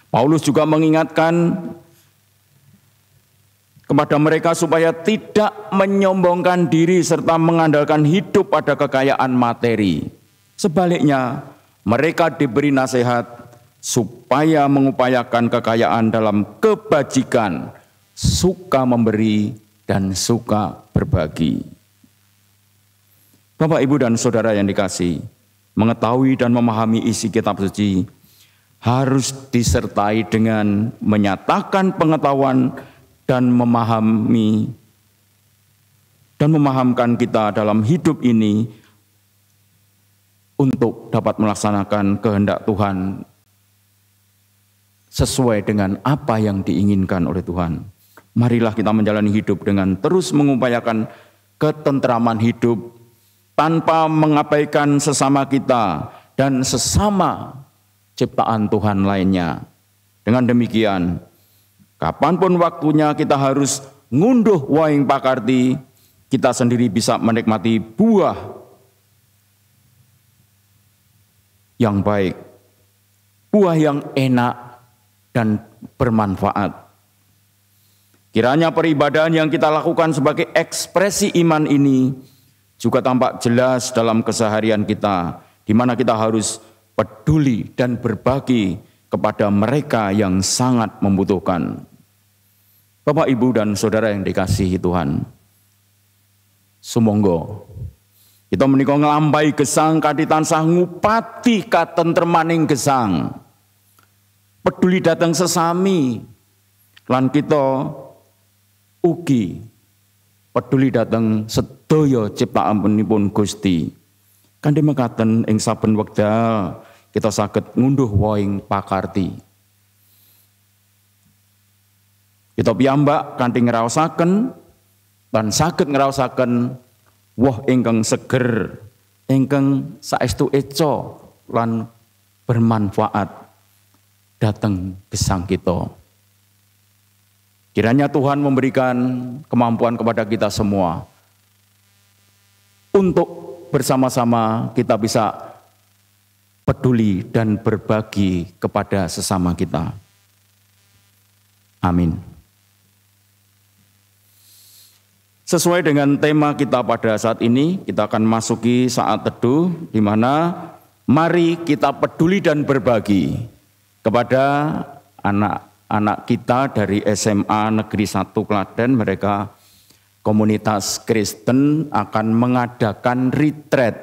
Paulus juga mengingatkan kepada mereka supaya tidak menyombongkan diri serta mengandalkan hidup pada kekayaan materi. Sebaliknya, mereka diberi nasihat supaya mengupayakan kekayaan dalam kebajikan, suka memberi, dan suka berbagi. Bapak, Ibu, dan saudara yang dikasihi, mengetahui dan memahami isi kitab suci harus disertai dengan menyatakan pengetahuan dan memahamkan kita dalam hidup ini untuk dapat melaksanakan kehendak Tuhan sesuai dengan apa yang diinginkan oleh Tuhan. Marilah kita menjalani hidup dengan terus mengupayakan ketentraman hidup tanpa mengabaikan sesama kita dan sesama ciptaan Tuhan lainnya. Dengan demikian, kapanpun waktunya kita harus ngunduh waing pakarti, kita sendiri bisa menikmati buah yang baik, buah yang enak dan bermanfaat. Kiranya peribadahan yang kita lakukan sebagai ekspresi iman ini juga tampak jelas dalam keseharian kita, di mana kita harus peduli dan berbagi kepada mereka yang sangat membutuhkan. Bapak, Ibu, dan saudara yang dikasihi Tuhan, sumangga kita menika nglampahi gesang kanthi tansah ngupati katentremaning gesang, peduli dhateng sesami, lan kita ugi peduli dhateng sedaya ciptaanipun Gusti. Kanthi mekaten ing saben wekdal kita saged ngunduh waing pakarti. Kita piyambak kanthi ngraosaken lan saged ngraosaken woh ingkang seger, ingkang saestu eca lan bermanfaat dhateng gesang kita. Kiranya Tuhan memberikan kemampuan kepada kita semua untuk bersama-sama kita bisa peduli dan berbagi kepada sesama kita. Amin. Sesuai dengan tema kita pada saat ini, kita akan masuki saat teduh di mana mari kita peduli dan berbagi kepada anak-anak kita dari SMA Negeri 1 Klaten. Mereka komunitas Kristen akan mengadakan retreat.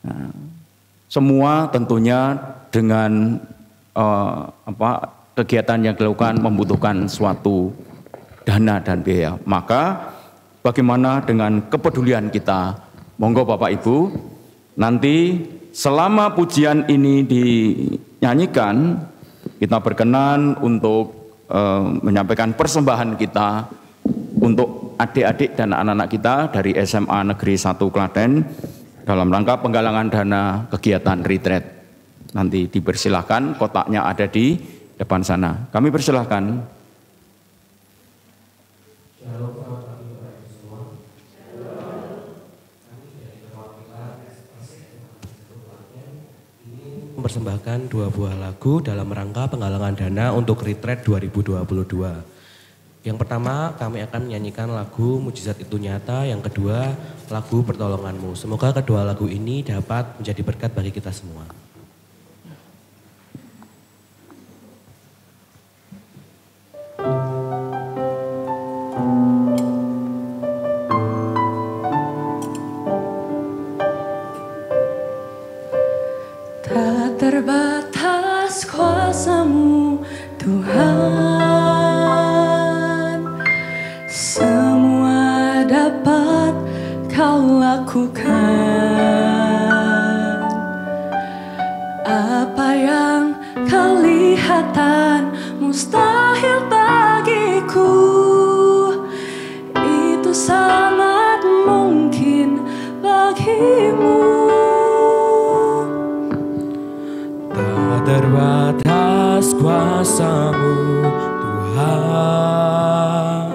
Nah, semua tentunya dengan kegiatan yang dilakukan membutuhkan suatu dana dan biaya. Maka bagaimana dengan kepedulian kita? Monggo Bapak Ibu, nanti selama pujian ini dinyanyikan, kita berkenan untuk menyampaikan persembahan kita untuk adik-adik dan anak-anak kita dari SMA Negeri 1 Klaten dalam rangka penggalangan dana kegiatan retreat. Nanti dipersilahkan, kotaknya ada di depan sana. Kami persilahkan. Mempersembahkan 2 buah lagu dalam rangka penggalangan dana untuk retreat 2022. Yang pertama kami akan menyanyikan lagu Mujizat Itu Nyata, yang kedua lagu Pertolonganmu. Semoga kedua lagu ini dapat menjadi berkat bagi kita semua. Tak terbatas kuasa-Mu Tuhan, semua dapat Kau lakukan. Apa yang kelihatan mustahil bagiku, itu sangat mungkin bagimu. Terbatas kuasa-Mu Tuhan,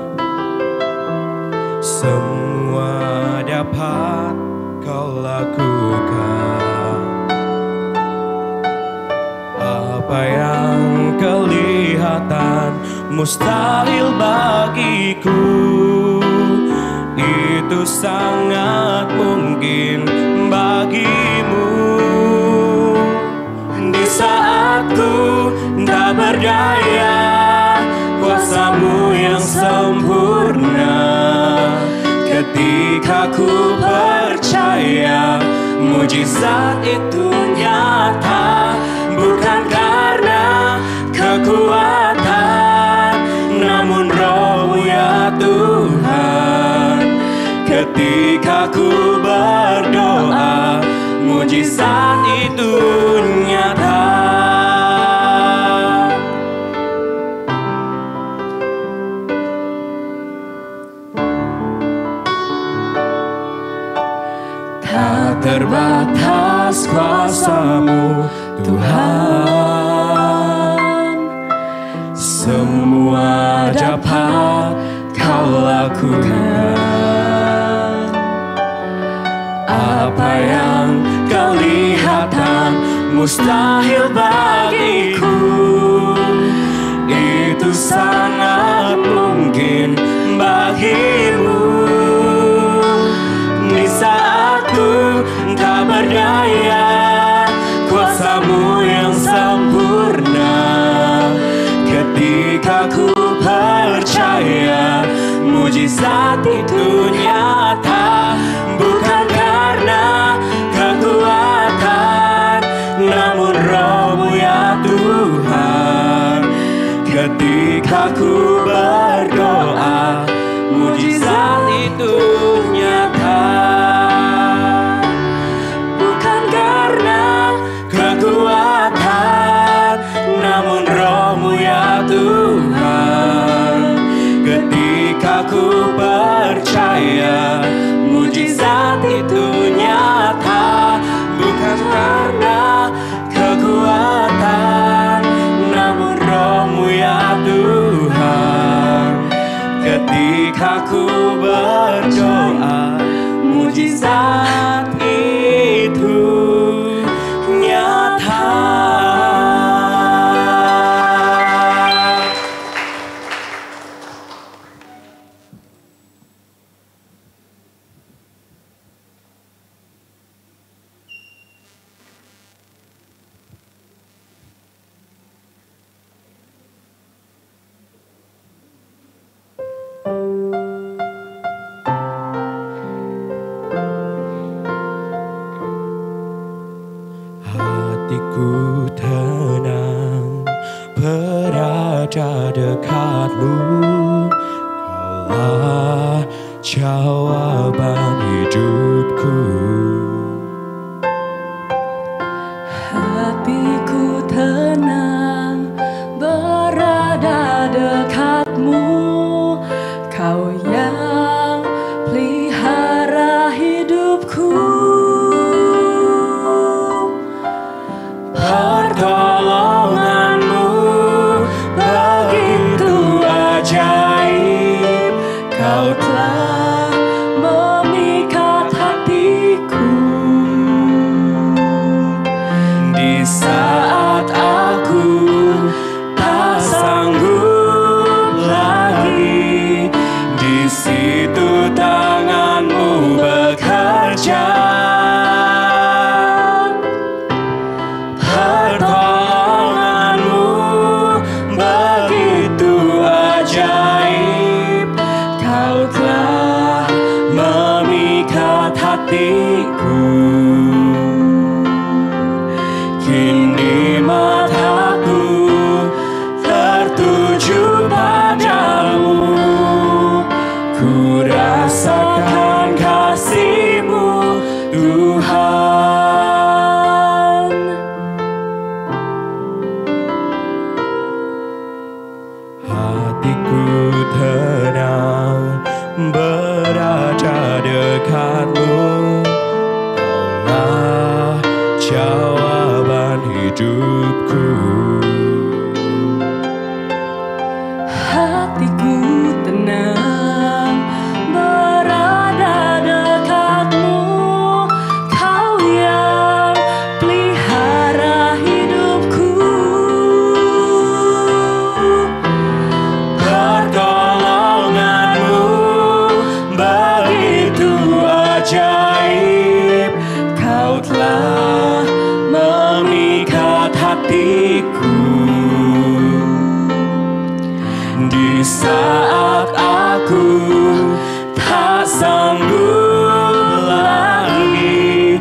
semua dapat Kau lakukan. Apa yang kelihatan mustahil bagiku, itu sangat mungkin bagimu. Di saat ku tak berdaya, kuasa-Mu yang sempurna. Ketika ku percaya, mujizat itu nyata. Bukan karena kekuatan, namun Roh-Mu ya Tuhan. Ketika ku berdoa, mujizat itu nyata. Tak terbatas kuasa-Mu Tuhan, semua dapat Kau lakukan. Apa yang kelihatan mustahil bagiku, itu sangat mungkin bagimu. Di saat ku tak berdaya, kuasa-Mu yang sempurna. Ketika ku percaya, mujizat itu nyata. Bukan karena kekuatan, namun Roh-Mu ya Tuhan. Ketika ku berdoa, mujizat itu nyata. Bukan karena kekuatan, namun Roh-Mu ya Tuhan. Ketika ku percaya, mujizat itu nyata. Bukan karena kekuatan, namun Roh-Mu ya Tuhan. Ketika ku berdoa, mujizat itu nyata. Hatiku tenang berada dekat-Mu. Kaulah jawaban hidupku. hatiku tenang berada dekat-Mu. Kau yang pelihara hidupku. Kini mataku tertuju padamu, ku rasakan kasih-Mu Tuhan. Hatiku tenang berada dekat-Mu, Kaulah jawaban hidupku. Hatiku tenang berada dekat-Mu, Kau yang pelihara hidupku. Pertolongan-Mu begitu ajaib, Kau telah memikat hatiku. Di saat aku tak sanggup lagi,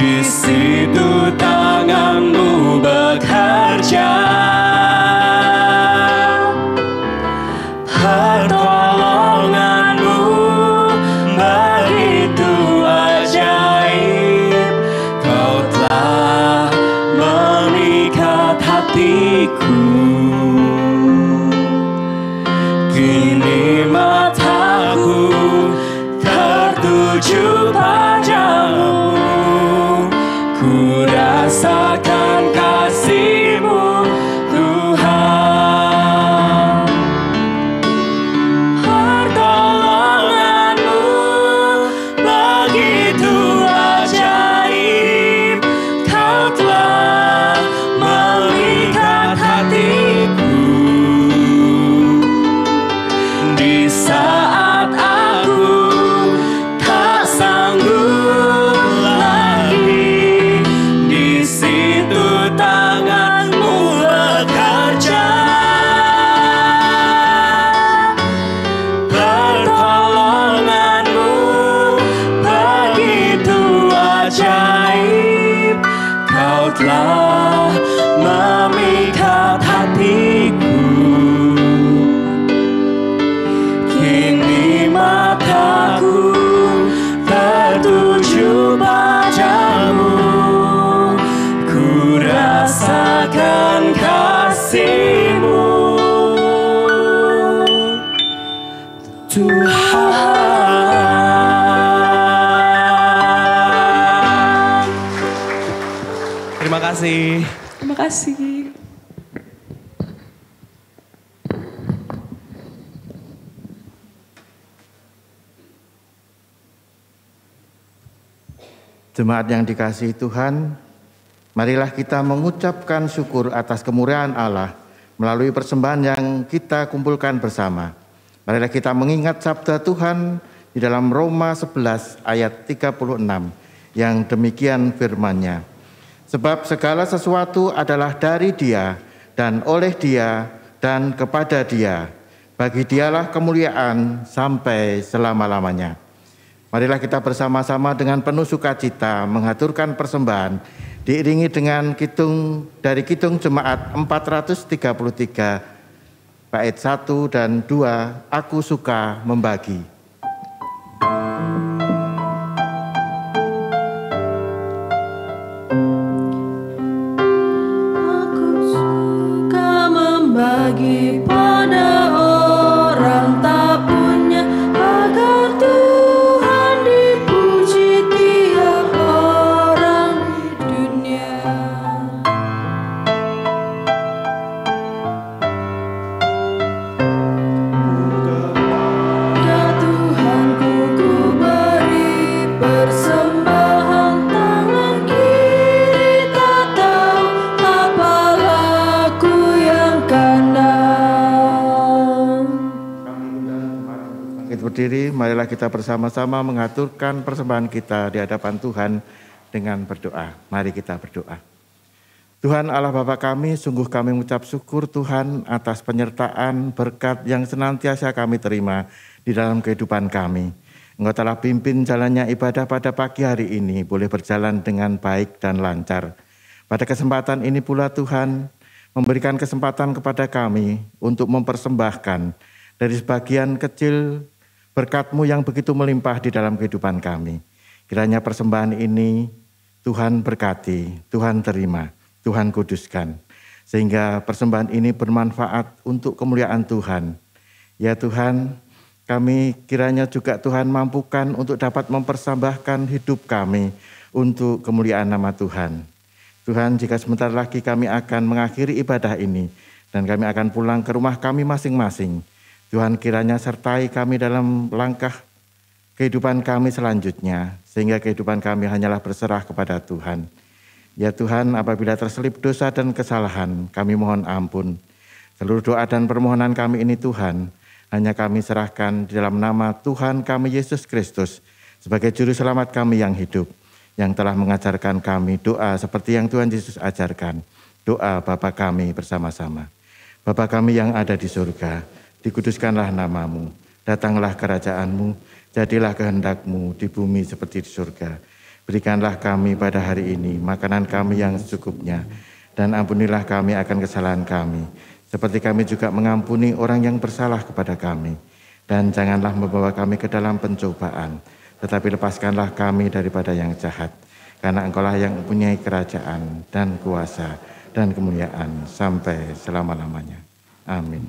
di situ tangan-Mu bekerja. Pertolongan-Mu begitu ajaib, Kau telah memikat hatiku. Kini mataku tertuju padamu, ku rasakan kasih-Mu Tuhan. Pertolongan-Mu begitu ajaib, Kau telah memikat hatiku. Di saat aku tak sanggup lagi, di situ tangan-Mu bekerja. Pertolongan-Mu begitu ajaib, Kau telah memikat hatiku. Kini mataku tertuju padamu, ku rasakan kasih-Mu Tuhan. Terima kasih. Terima kasih. Jemaat yang dikasihi Tuhan, marilah kita mengucapkan syukur atas kemurahan Allah melalui persembahan yang kita kumpulkan bersama. Marilah kita mengingat sabda Tuhan di dalam Roma 11 ayat 36 yang demikian firman-Nya. Sebab segala sesuatu adalah dari Dia dan oleh Dia dan kepada Dia. Bagi Dialah kemuliaan sampai selama-lamanya. Marilah kita bersama-sama dengan penuh sukacita mengaturkan persembahan diiringi dengan dari Kidung Jemaat 433 bait 1 dan 2, Aku Suka Membagi. Aku suka membagi pada orang tak punya, agar Tuhan dipuji tiap orang di dunia. Ya Tuhanku, ku beri persembahan, tangan kiri tak tahu apalah aku yang kanan. Bangkit berdiri, marilah kita bersama-sama mengaturkan persembahan kita di hadapan Tuhan dengan berdoa. Mari kita berdoa. Tuhan Allah Bapa kami, sungguh kami mengucap syukur Tuhan atas penyertaan berkat yang senantiasa kami terima di dalam kehidupan kami. Engkau telah pimpin jalannya ibadah pada pagi hari ini boleh berjalan dengan baik dan lancar. Pada kesempatan ini pula Tuhan memberikan kesempatan kepada kami untuk mempersembahkan dari sebagian kecil berkat-Mu yang begitu melimpah di dalam kehidupan kami. Kiranya persembahan ini Tuhan berkati, Tuhan terima, Tuhan kuduskan. Sehingga persembahan ini bermanfaat untuk kemuliaan Tuhan. Ya Tuhan, kami kiranya juga Tuhan mampukan untuk dapat mempersembahkan hidup kami untuk kemuliaan nama Tuhan. Tuhan, jika sebentar lagi kami akan mengakhiri ibadah ini dan kami akan pulang ke rumah kami masing-masing, Tuhan kiranya sertai kami dalam langkah kehidupan kami selanjutnya, sehingga kehidupan kami hanyalah berserah kepada Tuhan. Ya Tuhan, apabila terselip dosa dan kesalahan, kami mohon ampun. Seluruh doa dan permohonan kami ini Tuhan, hanya kami serahkan di dalam nama Tuhan kami Yesus Kristus, sebagai Juru Selamat kami yang hidup, yang telah mengajarkan kami doa seperti yang Tuhan Yesus ajarkan. Doa Bapa kami bersama-sama. Bapa kami yang ada di surga, dikuduskanlah nama-Mu, datanglah kerajaan-Mu, jadilah kehendak-Mu di bumi seperti di surga. Berikanlah kami pada hari ini makanan kami yang secukupnya, dan ampunilah kami akan kesalahan kami, seperti kami juga mengampuni orang yang bersalah kepada kami. Dan janganlah membawa kami ke dalam pencobaan, tetapi lepaskanlah kami daripada yang jahat. Karena Engkau-lah yang mempunyai kerajaan dan kuasa dan kemuliaan sampai selama-lamanya. Amin.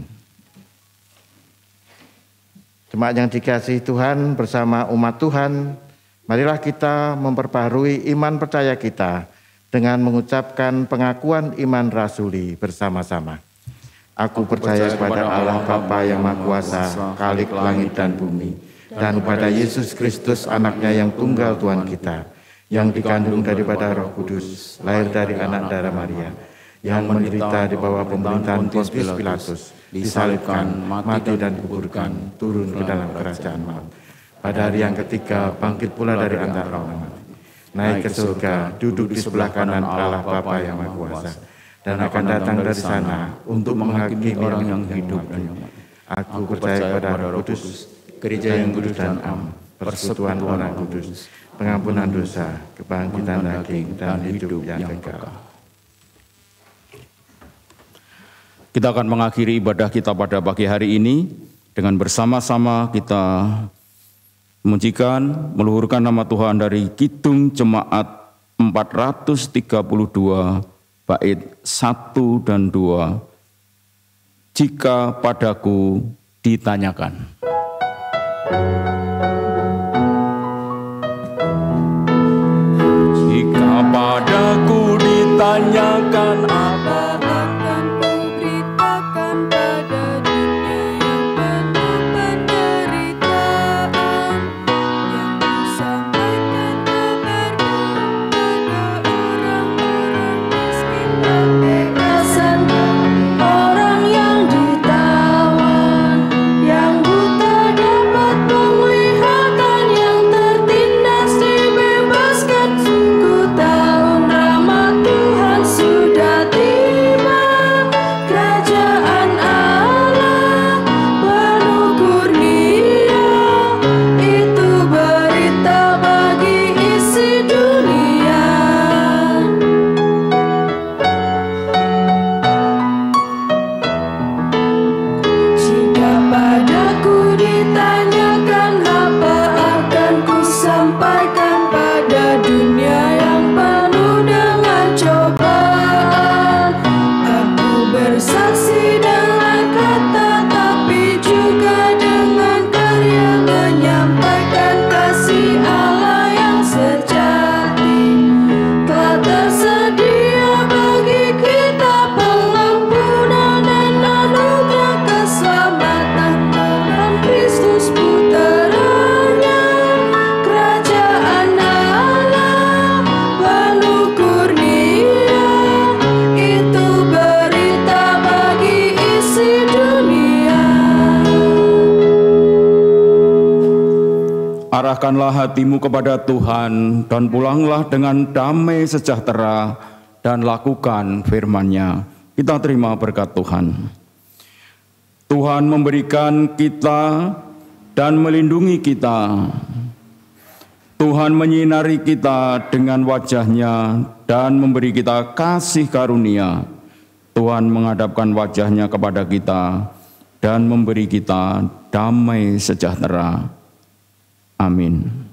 Jemaat yang dikasihi Tuhan, bersama umat Tuhan, marilah kita memperbaharui iman percaya kita dengan mengucapkan pengakuan iman rasuli bersama-sama. Aku percaya kepada Allah Bapa yang Maha Kuasa, Khalik langit dan bumi, dan kepada Yesus Kristus anaknya yang tunggal Tuhan kita, yang dikandung daripada Roh Kudus, lahir dari anak darah Maria, yang menderita di bawah pemerintahan Pontius Pilatus, disalibkan, mati dan dikuburkan, turun ke dalam kerajaan maut. Pada hari yang ketiga bangkit pula dari antara orang mati, naik ke surga, duduk di sebelah kanan Allah Bapa yang Maha Kuasa, dan akan datang dari sana untuk menghakimi orang yang hidup dan yang mati. Aku percaya kepada Roh Kudus, gereja yang kudus dan am, persekutuan orang kudus, pengampunan dosa, kebangkitan daging, dan hidup yang kekal. Kita akan mengakhiri ibadah kita pada pagi hari ini dengan bersama-sama kita memujikan, meluhurkan nama Tuhan dari Kidung Jemaat 432 bait 1 dan 2. Jika padaku ditanyakan. Jika padaku ditanyakan apa akan kuberitakan pada dunia yang penuh penderitaan, yang kusampaikan kabarmu pada orang-orang miskin dan bekasan, orang yang ditawan, yang buta dapat penglihatan, yang tertindas dibebaskan. Sungguh tahun rahmat Tuhan sudah tiba, kerajaan Allah penuh kurnia, itu berita bagi isi dunia. Jika padaku ditanyakan apa akan kusampaikan pada dunia yang penuh dengan cobaan. Aku bersaksi dengan kata tapi juga dengan karya, menyampaikan kasih Allah yang sejati. Telah tersedia bagi kita pengampunan dan anugerah keselamatan dalam Kristus putranya. Kerajaan Allah penuh kurnia, itu berita bagi isi dunia. Arahkanlah hatimu kepada Tuhan dan pulanglah dengan damai sejahtera dan lakukan firman-Nya. Kita terima berkat Tuhan. Tuhan memberikan kita dan melindungi kita. Tuhan menyinari kita dengan wajah-Nya dan memberi kita kasih karunia. Tuhan menghadapkan wajah-Nya kepada kita dan memberi kita damai sejahtera. Amin.